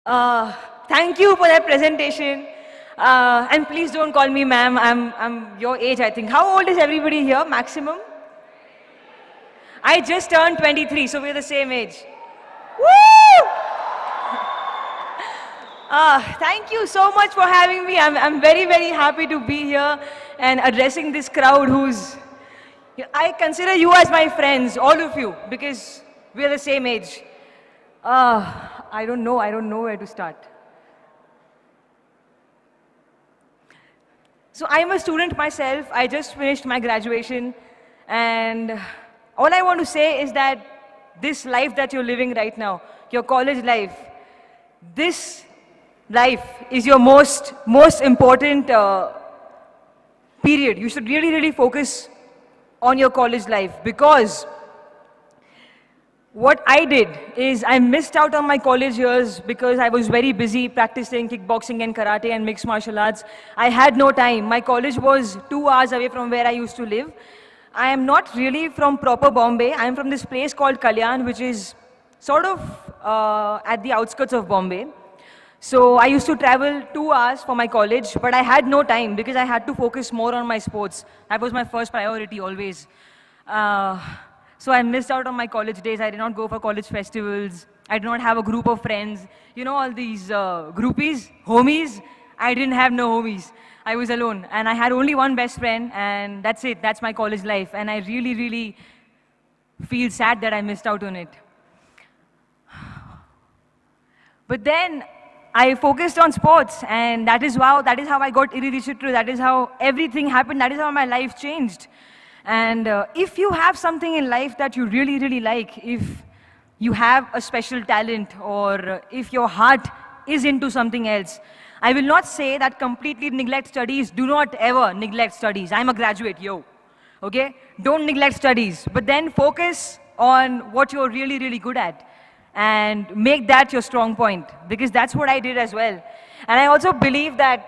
Uh, Thank you for that presentation. And please don't call me ma'am. I'm your age, I think. How old is everybody here, maximum? I just turned 23, so we're the same age. Woo! Thank you so much for having me. I'm very, very happy to be here and addressing this crowd who's... I consider you as my friends, all of you, because we're the same age. I don't know where to start. So I'm a student myself. I just finished my graduation. And all I want to say is that this life that you're living right now, your college life, this life is your most important period. You should really, really focus on your college life, because what I did is I missed out on my college years because I was very busy practicing kickboxing and karate and mixed martial arts. I had no time. My college was 2 hours away from where I used to live. I am not really from proper Bombay. I am from this place called Kalyan, which is sort of at the outskirts of Bombay. So I used to travel 2 hours for my college, but I had no time because I had to focus more on my sports. That was my first priority always. So I missed out on my college days. I did not go for college festivals. I did not have a group of friends. You know, all these groupies, homies. I didn't have no homies. I was alone. And I had only one best friend, and that's it. That's my college life. And I really, really feel sad that I missed out on it. But then I focused on sports, and that is how I got Iridishitru. That is how everything happened. That is how my life changed. And if you have something in life that you really, really like, if you have a special talent, or if your heart is into something else, I will not say that completely neglect studies. Do not ever neglect studies. I'm a graduate, yo. Okay? Don't neglect studies. But then focus on what you're really, really good at, and make that your strong point, because that's what I did as well. And I also believe that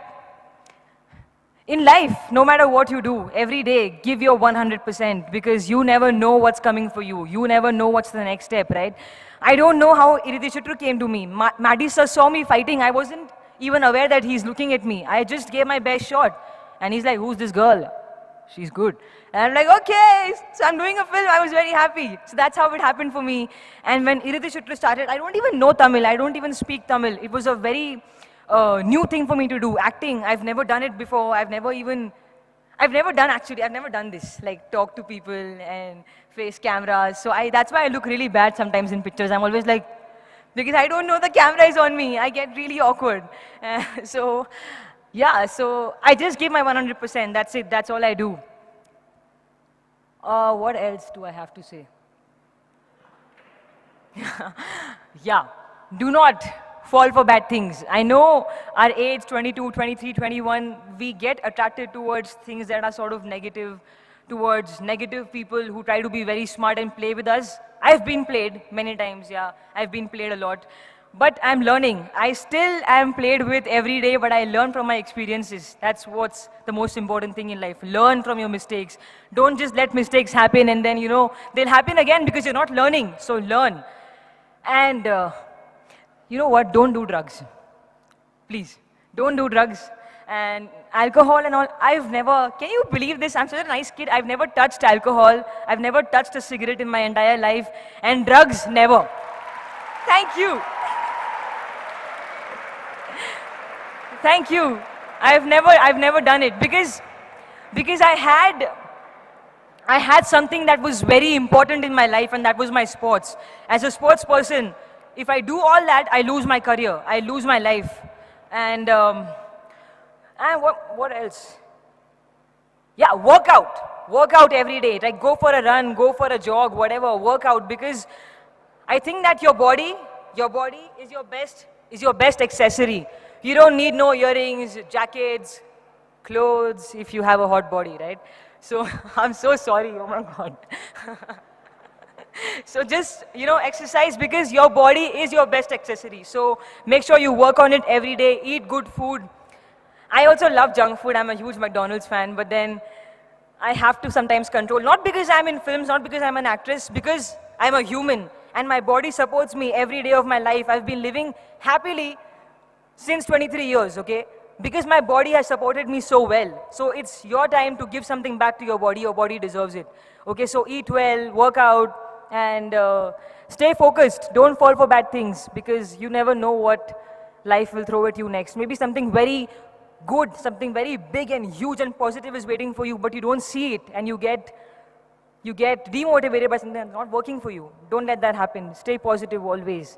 in life, no matter what you do, every day, give your 100%, because you never know what's coming for you. You never know what's the next step, right? I don't know how Iridishitru came to me. Maddie sir saw me fighting. I wasn't even aware that he's looking at me. I just gave my best shot. And he's like, who's this girl? She's good. And I'm like, okay, so I'm doing a film. I was very happy. So that's how it happened for me. And when Iridishitru started, I don't even know Tamil. I don't even speak Tamil. It was a very new thing for me to do. Acting, I've never done it before. I've never done this, like talk to people and face cameras. So that's why I look really bad sometimes in pictures. I'm always like, because I don't know the camera is on me. I get really awkward. So I just give my 100%. That's it. That's all I do. What else do I have to say? Yeah, do not fall for bad things. I know our age, 22, 23, 21, we get attracted towards things that are sort of negative, towards negative people who try to be very smart and play with us. I've been played many times, yeah. I've been played a lot. But I'm learning. I still am played with every day, but I learn from my experiences. That's what's the most important thing in life. Learn from your mistakes. Don't just let mistakes happen and then, they'll happen again because you're not learning. So learn. And you know what? Don't do drugs. Please, don't do drugs. And alcohol and all, can you believe this? I'm such a nice kid. I've never touched alcohol. I've never touched a cigarette in my entire life. And drugs, never. Thank you. Thank you. I've never done it because I had something that was very important in my life, and that was my sports. As a sports person, if I do all that, I lose my career. I lose my life. And what else? Yeah, work out. Work out every day. Like go for a run, go for a jog, whatever. Work out, because I think that your body is your best accessory. You don't need no earrings, jackets, clothes if you have a hot body, right? So I'm so sorry. Oh my God. So just, exercise, because your body is your best accessory. So make sure you work on it every day. Eat good food. I also love junk food. I'm a huge McDonald's fan, but then I have to sometimes control. Not because I'm in films, not because I'm an actress, because I'm a human. and my body supports me every day of my life. I've been living happily since 23 years, okay? Because my body has supported me so well. So it's your time to give something back to your body deserves it. Okay, so eat well, work out, and stay focused. Don't fall for bad things, because you never know what life will throw at you next. Maybe something very good, something very big and huge and positive is waiting for you, but you don't see it, and you get demotivated by something that's not working for you. Don't let that happen. Stay positive always.